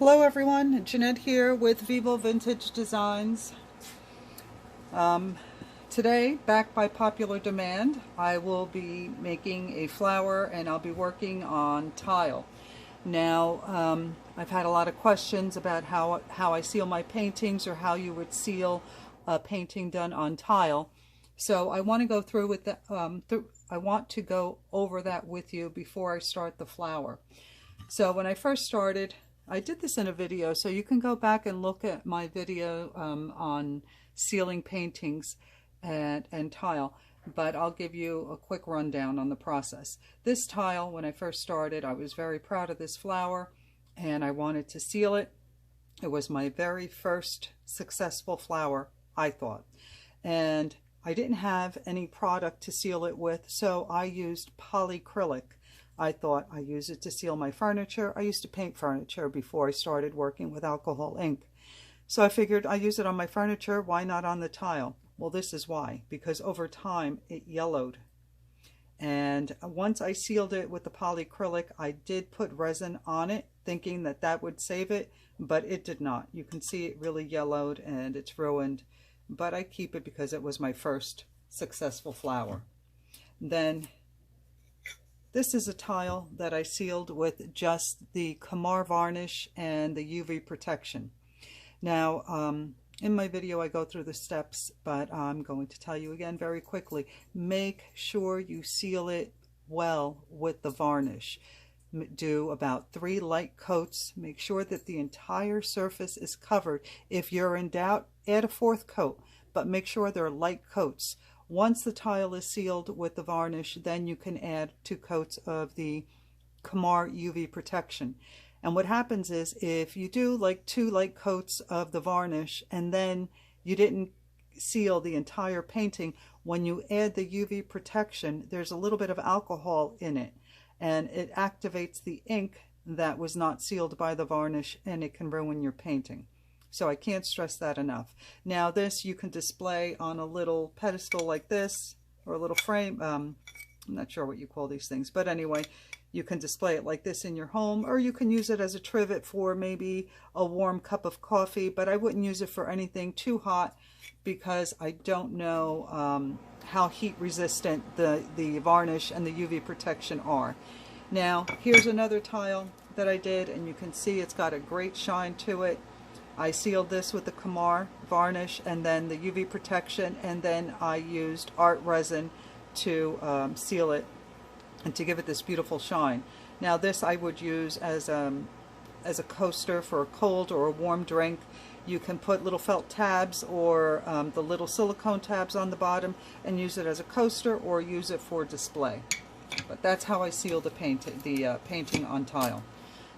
Hello everyone, Jeanette here with Vivo Vintage Designs. Today, back by popular demand, I will be making a flower and I'll be working on tile. Now, I've had a lot of questions about how I seal my paintings or how you would seal a painting done on tile. So I want to go through with the, I want to go over that with you before I start the flower. So when I first started, I did this in a video, so you can go back and look at my video on sealing paintings and tile, but I'll give you a quick rundown on the process. This tile, when I first started, I was very proud of this flower and I wanted to seal it. It was my very first successful flower, I thought, and I didn't have any product to seal it with, so I used polyacrylic. I thought I use it to seal my furniture. I used to paint furniture before I started working with alcohol ink. So I figured I use it on my furniture, why not on the tile? Well, this is why, because over time it yellowed. And once I sealed it with the polyacrylic, I did put resin on it, thinking that that would save it, but it did not. You can see it really yellowed and it's ruined, but I keep it because it was my first successful flower. Then this is a tile that I sealed with just the Kamar varnish and the UV protection. Now, in my video I go through the steps, but I'm going to tell you again very quickly. Make sure you seal it well with the varnish. Do about 3 light coats. Make sure that the entire surface is covered. If you're in doubt, add a 4th coat, but make sure they're light coats. Once the tile is sealed with the varnish, then you can add 2 coats of the Kamar UV protection. And what happens is, if you do like 2 light coats of the varnish and then you didn't seal the entire painting, when you add the UV protection, there's a little bit of alcohol in it and it activates the ink that was not sealed by the varnish and it can ruin your painting. So I can't stress that enough. Now this you can display on a little pedestal like this, or a little frame. I'm not sure what you call these things, but anyway, you can display it like this in your home, or you can use it as a trivet for maybe a warm cup of coffee, but I wouldn't use it for anything too hot because I don't know how heat resistant the varnish and the UV protection are. Now here's another tile that I did, and you can see it's got a great shine to it. I sealed this with the Kamar varnish and then the UV protection, and then I used art resin to seal it and to give it this beautiful shine. Now this I would use as a coaster for a cold or a warm drink. You can put little felt tabs or the little silicone tabs on the bottom and use it as a coaster or use it for display. But that's how I seal the painting on tile.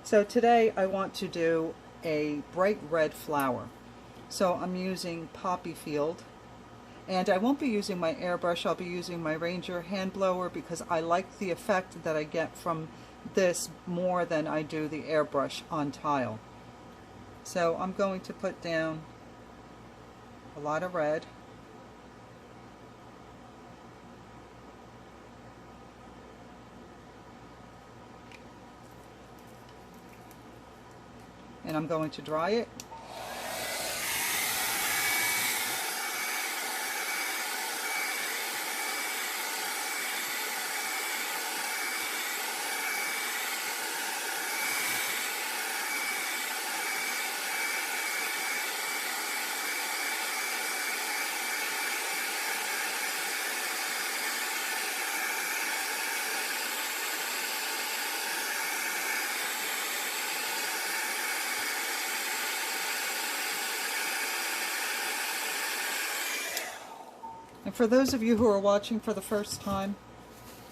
So today I want to do a bright red flower. So I'm using poppy field, and I won't be using my airbrush. I'll be using my Ranger hand blower because I like the effect that I get from this more than I do the airbrush on tile. So I'm going to put down a lot of red. And I'm going to dry it. And for those of you who are watching for the first time,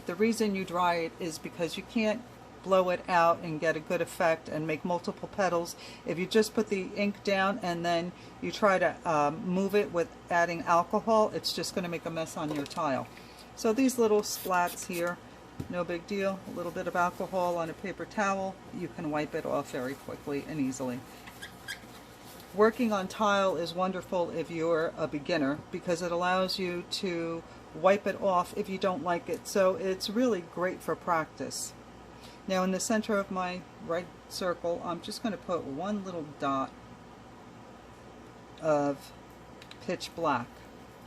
the reason you dry it is because you can't blow it out and get a good effect and make multiple petals. If you just put the ink down and then you try to move it with adding alcohol, it's just going to make a mess on your tile. So these little splats here, no big deal. A little bit of alcohol on a paper towel, you can wipe it off very quickly and easily. Working on tile is wonderful if you're a beginner because it allows you to wipe it off if you don't like it. So it's really great for practice. Now in the center of my right circle, I'm just going to put one little dot of pitch black.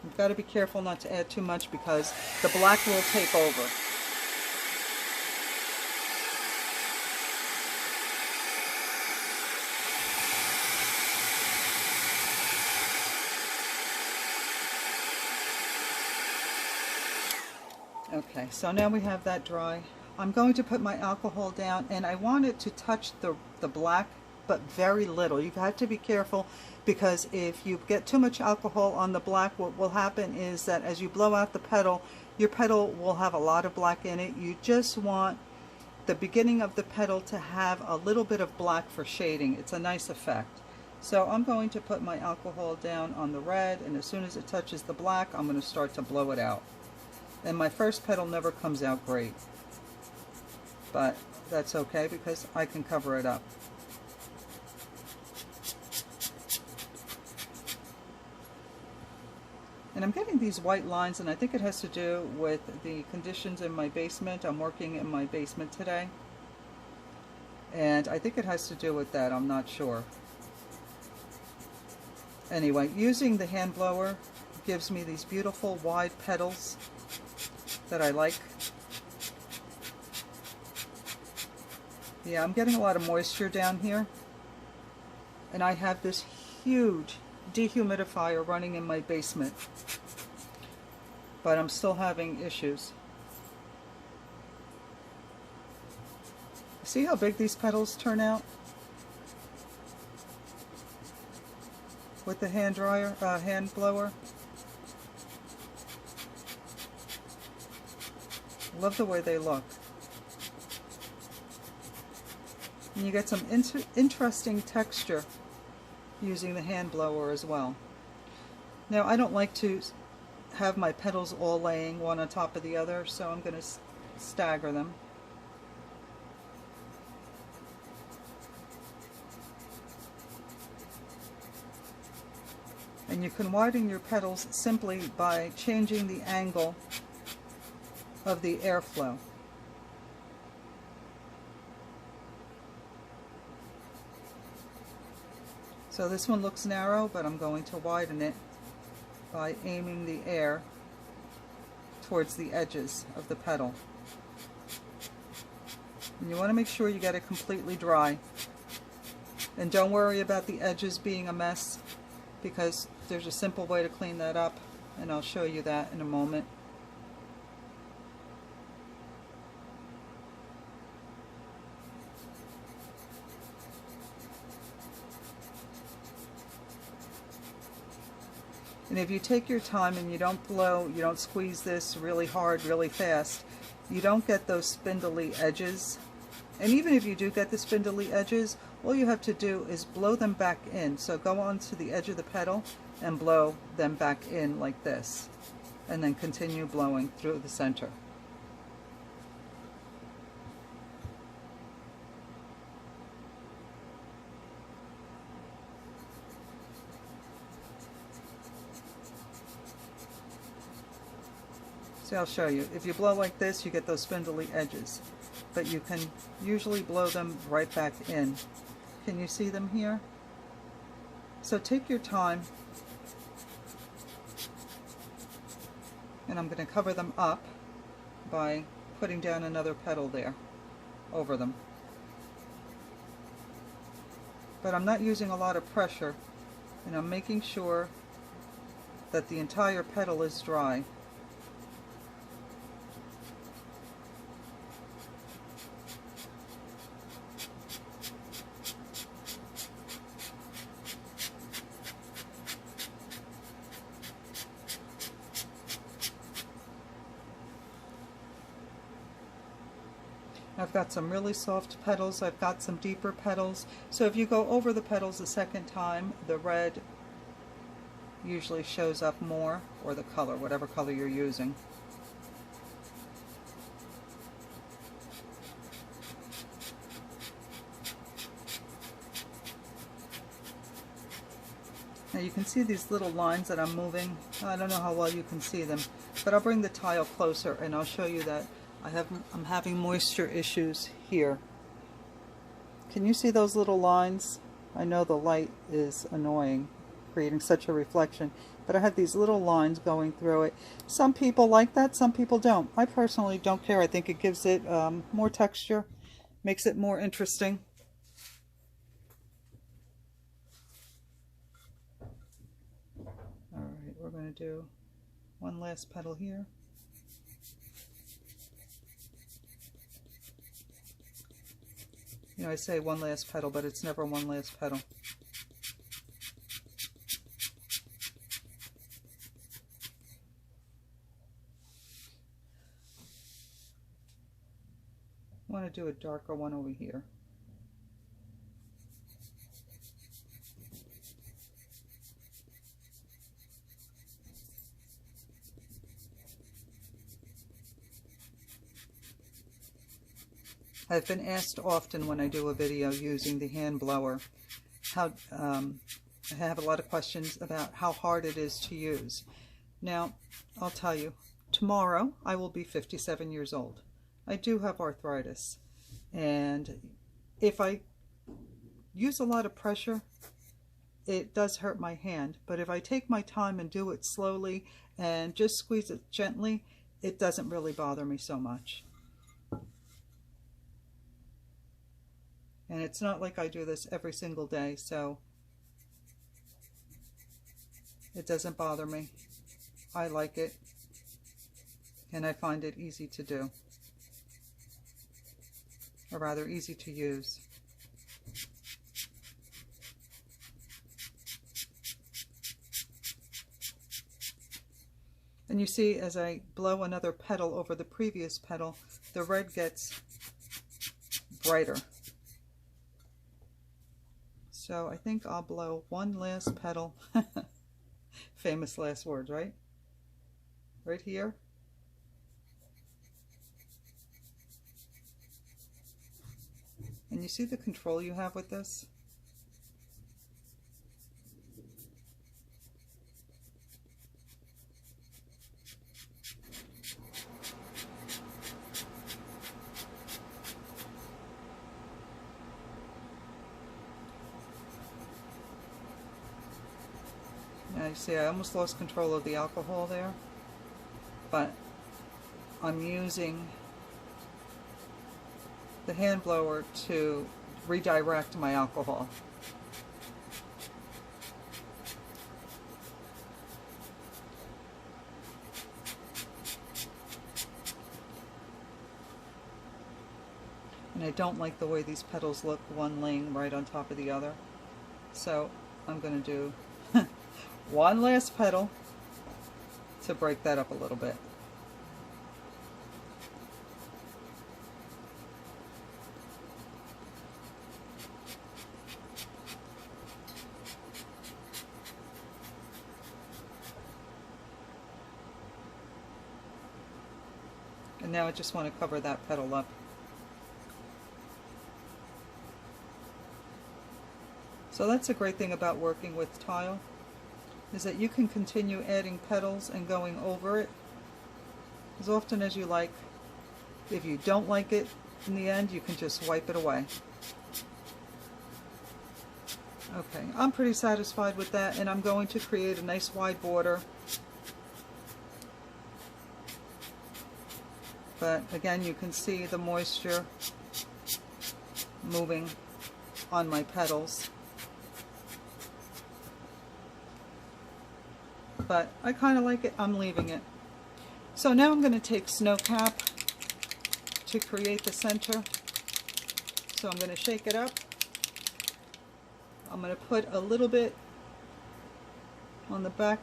You've got to be careful not to add too much because the black will take over. Okay, so now we have that dry. I'm going to put my alcohol down, and I want it to touch the black, but very little. You have to be careful because if you get too much alcohol on the black, what will happen is that as you blow out the petal, your petal will have a lot of black in it. You just want the beginning of the petal to have a little bit of black for shading. It's a nice effect. So I'm going to put my alcohol down on the red, and as soon as it touches the black, I'm going to start to blow it out. And my first petal never comes out great, but that's okay because I can cover it up. And I'm getting these white lines, and I think it has to do with the conditions in my basement. I'm working in my basement today, and I think it has to do with that. I'm not sure. Anyway, using the hand blower gives me these beautiful wide petals that I like. Yeah, I'm getting a lot of moisture down here, and I have this huge dehumidifier running in my basement, but I'm still having issues. See how big these petals turn out with the hand blower? Love the way they look. And you get some interesting texture using the hand blower as well. Now I don't like to have my petals all laying one on top of the other, so I'm going to stagger them. And you can widen your petals simply by changing the angle of the airflow. So this one looks narrow, but I'm going to widen it by aiming the air towards the edges of the petal. And you want to make sure you get it completely dry. And don't worry about the edges being a mess, because there's a simple way to clean that up, and I'll show you that in a moment. And if you take your time and you don't blow, you don't squeeze this really hard, really fast, you don't get those spindly edges. And even if you do get the spindly edges, all you have to do is blow them back in. So go on to the edge of the petal and blow them back in like this. And then continue blowing through the center. See, I'll show you. If you blow like this, you get those spindly edges. But you can usually blow them right back in. Can you see them here? So take your time. And I'm going to cover them up by putting down another petal there over them. But I'm not using a lot of pressure, and I'm making sure that the entire petal is dry. I've got some really soft petals, I've got some deeper petals, so if you go over the petals a second time, the red usually shows up more, or the color, whatever color you're using. Now you can see these little lines that I'm moving. I don't know how well you can see them, but I'll bring the tile closer and I'll show you that I'm having moisture issues here. Can you see those little lines? I know the light is annoying, creating such a reflection, but I have these little lines going through it. Some people like that, some people don't. I personally don't care. I think it gives it more texture, makes it more interesting. Alright, we're going to do one last petal here. You know, I say one last petal, but it's never one last petal. I want to do a darker one over here. I've been asked often when I do a video using the hand blower, I have a lot of questions about how hard it is to use. Now, I'll tell you, tomorrow I will be 57 years old. I do have arthritis, and if I use a lot of pressure, it does hurt my hand, but if I take my time and do it slowly and just squeeze it gently, it doesn't really bother me so much. And it's not like I do this every single day, so it doesn't bother me. I like it, and I find it easy to do, or rather easy to use. And you see, as I blow another petal over the previous petal, the red gets brighter. So I think I'll blow one last petal. Famous last words, right? Right here. And you see the control you have with this? Now you see I almost lost control of the alcohol there, but I'm using the hand blower to redirect my alcohol. And I don't like the way these petals look, one laying right on top of the other. So I'm going to do one last petal to break that up a little bit. And now I just want to cover that petal up. So that's a great thing about working with tile, is that you can continue adding petals and going over it as often as you like. If you don't like it in the end, you can just wipe it away. Okay, I'm pretty satisfied with that, and I'm going to create a nice wide border. But again, you can see the moisture moving on my petals. But I kind of like it. I'm leaving it. So now I'm going to take snow cap to create the center. So I'm going to shake it up. I'm going to put a little bit on the back,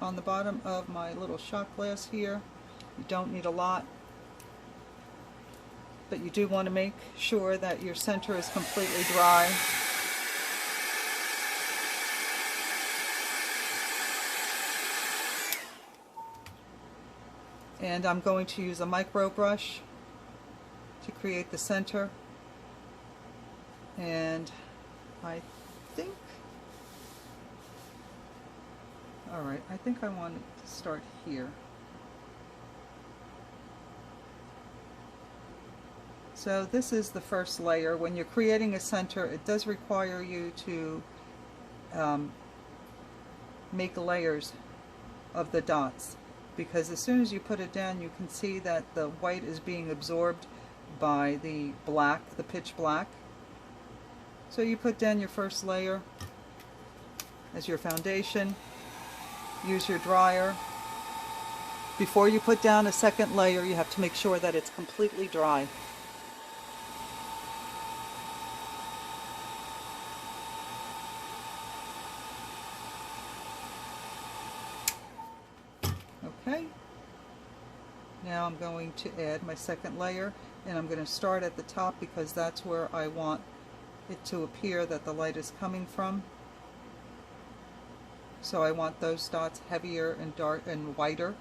on the bottom of my little shot glass here. You don't need a lot, but you do want to make sure that your center is completely dry. And I'm going to use a micro brush to create the center. And I think, alright, I think I want to start here. So this is the first layer. When you're creating a center, it does require you to make layers of the dots, because as soon as you put it down, you can see that the white is being absorbed by the black, the pitch black. So you put down your first layer as your foundation. Use your dryer. Before you put down a second layer, you have to make sure that it's completely dry. Okay. Now I'm going to add my second layer, and I'm going to start at the top because that's where I want it to appear that the light is coming from. So I want those dots heavier and dark and whiter.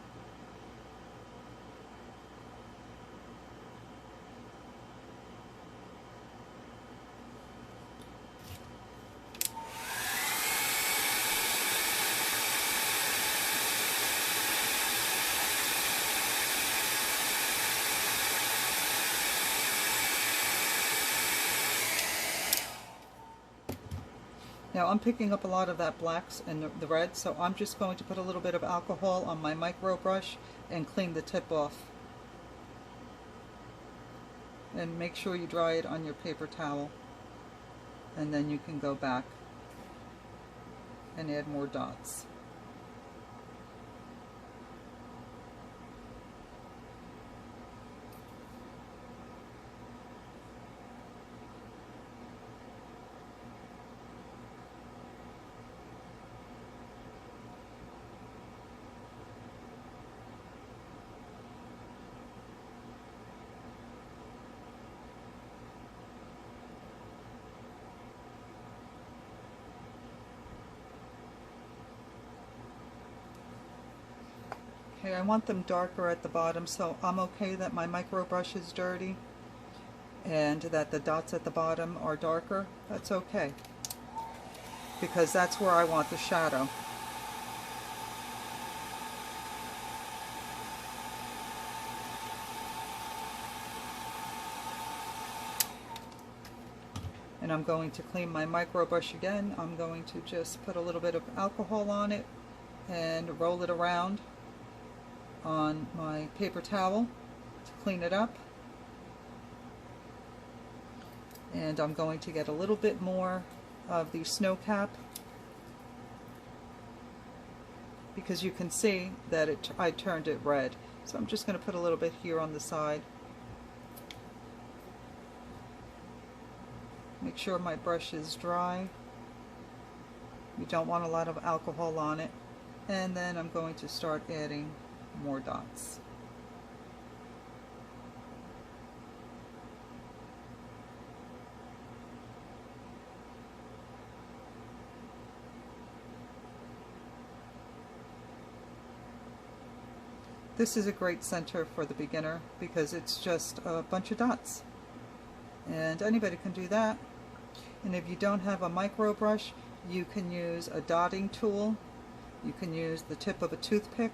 Now I'm picking up a lot of that blacks and the red, so I'm just going to put a little bit of alcohol on my micro brush and clean the tip off. And make sure you dry it on your paper towel, and then you can go back and add more dots. Okay, I want them darker at the bottom, so I'm okay that my micro brush is dirty and that the dots at the bottom are darker. That's okay, because that's where I want the shadow. And I'm going to clean my micro brush again. I'm going to just put a little bit of alcohol on it and roll it around on my paper towel to clean it up. And I'm going to get a little bit more of the snow cap, because you can see that I turned it red. So I'm just going to put a little bit here on the side. Make sure my brush is dry. You don't want a lot of alcohol on it. And then I'm going to start adding more dots. This is a great center for the beginner because it's just a bunch of dots. And anybody can do that. And if you don't have a micro brush, you can use a dotting tool. You can use the tip of a toothpick.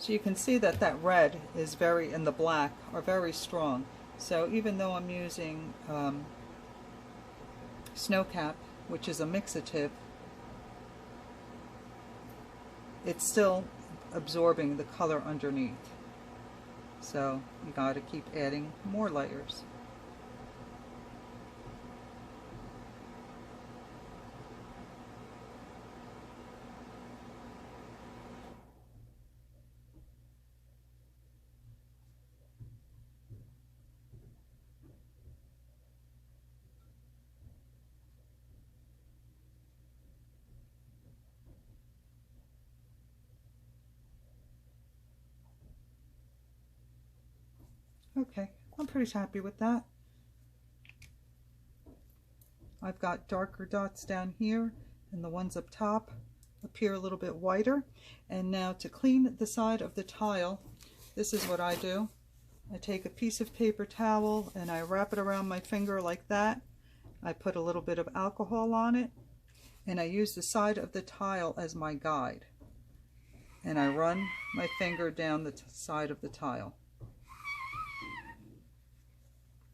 So you can see that that red is and the black are very strong. So even though I'm using snow cap, which is a mixative, it's still absorbing the color underneath. So you got to keep adding more layers. Okay, I'm pretty happy with that. I've got darker dots down here, and the ones up top appear a little bit whiter. And now to clean the side of the tile, this is what I do. I take a piece of paper towel and I wrap it around my finger like that. I put a little bit of alcohol on it, and I use the side of the tile as my guide. And I run my finger down the side of the tile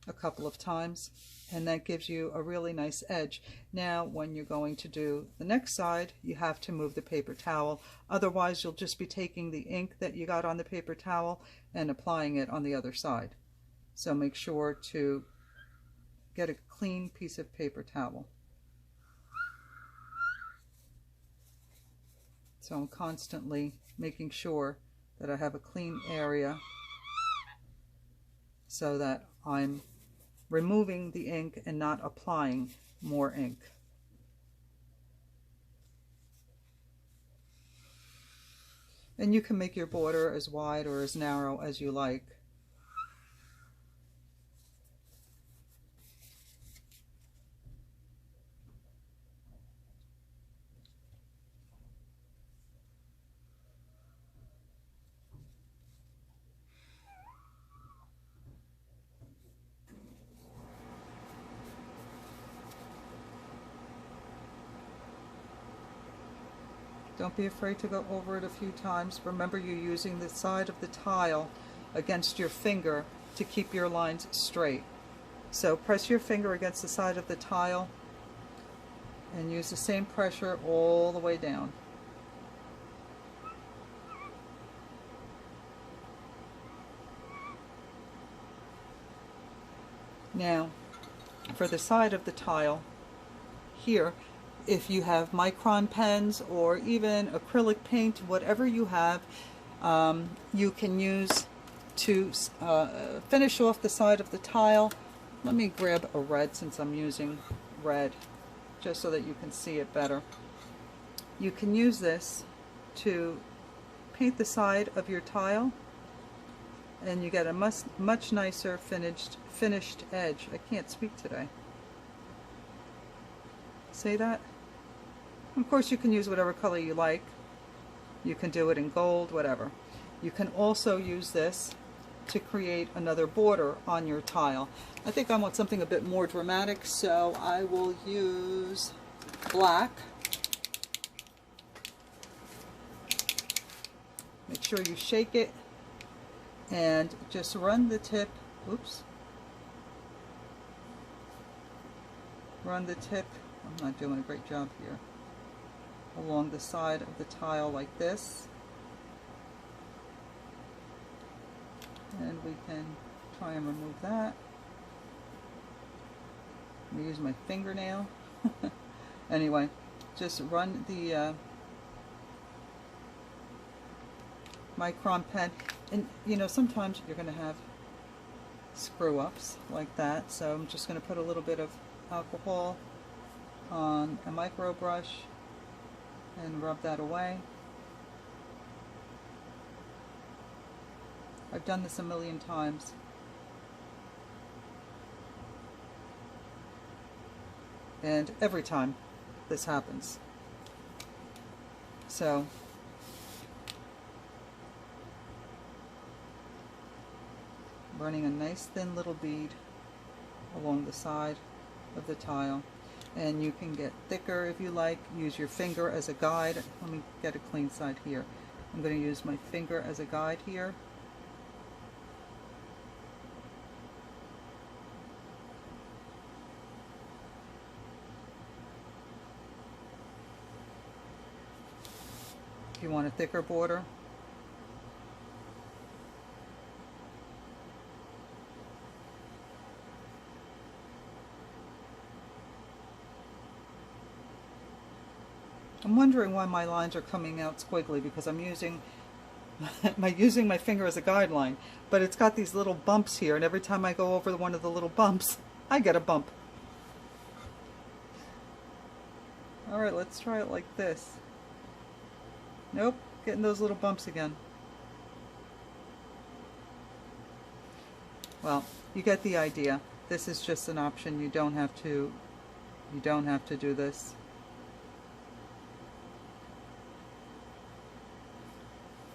a couple of times, and that gives you a really nice edge. Now when you're going to do the next side, you have to move the paper towel, otherwise you'll just be taking the ink that you got on the paper towel and applying it on the other side. So make sure to get a clean piece of paper towel. So I'm constantly making sure that I have a clean area so that I'm removing the ink and not applying more ink. And you can make your border as wide or as narrow as you like. Don't be afraid to go over it a few times. Remember, you're using the side of the tile against your finger to keep your lines straight. So press your finger against the side of the tile and use the same pressure all the way down. Now, for the side of the tile here, if you have micron pens or even acrylic paint, whatever you have, you can use to finish off the side of the tile. Let me grab a red since I'm using red, just so that you can see it better. You can use this to paint the side of your tile, and you get a much nicer finished edge. I can't speak today. See that? Of course, you can use whatever color you like. You can do it in gold, whatever. You can also use this to create another border on your tile. I think I want something a bit more dramatic, so I will use black. Make sure you shake it and just run the tip, oops, run the tip, I'm not doing a great job here, along the side of the tile like this. And we can try and remove that. I'm gonna use my fingernail. Anyway, just run the micron pen, and you know, sometimes you're going to have screw ups like that, so I'm just going to put a little bit of alcohol on a micro brush and rub that away. I've done this a million times. And every time this happens. So running a nice thin little bead along the side of the tile. And you can get thicker if you like. Use your finger as a guide. Let me get a clean side here. I'm going to use my finger as a guide here. If you want a thicker border, I'm wondering why my lines are coming out squiggly, because I'm using my finger as a guideline, but it's got these little bumps here, and every time I go over one of the little bumps, I get a bump. Alright, let's try it like this. Nope, getting those little bumps again. Well, you get the idea. This is just an option. You don't have to You don't have to do this.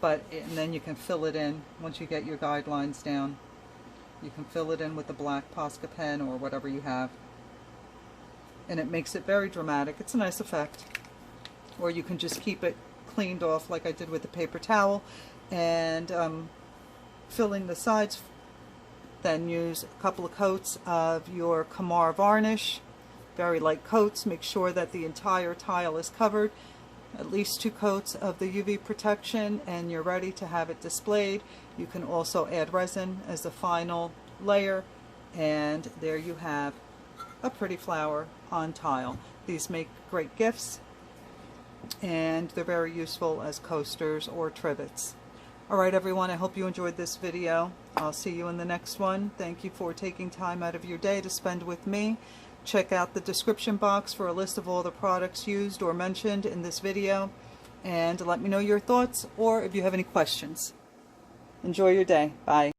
And then you can fill it in once you get your guidelines down. You can fill it in with the black Posca pen or whatever you have. And it makes it very dramatic. It's a nice effect. Or you can just keep it cleaned off like I did with the paper towel and filling the sides. Then use a couple of coats of your Kamar varnish, very light coats. Make sure that the entire tile is covered. At least 2 coats of the UV protection, and you're ready to have it displayed. You can also add resin as the final layer, and there you have a pretty flower on tile. These make great gifts, and they're very useful as coasters or trivets. Alright everyone, I hope you enjoyed this video. I'll see you in the next one. Thank you for taking time out of your day to spend with me. Check out the description box for a list of all the products used or mentioned in this video, and let me know your thoughts or if you have any questions. Enjoy your day. Bye.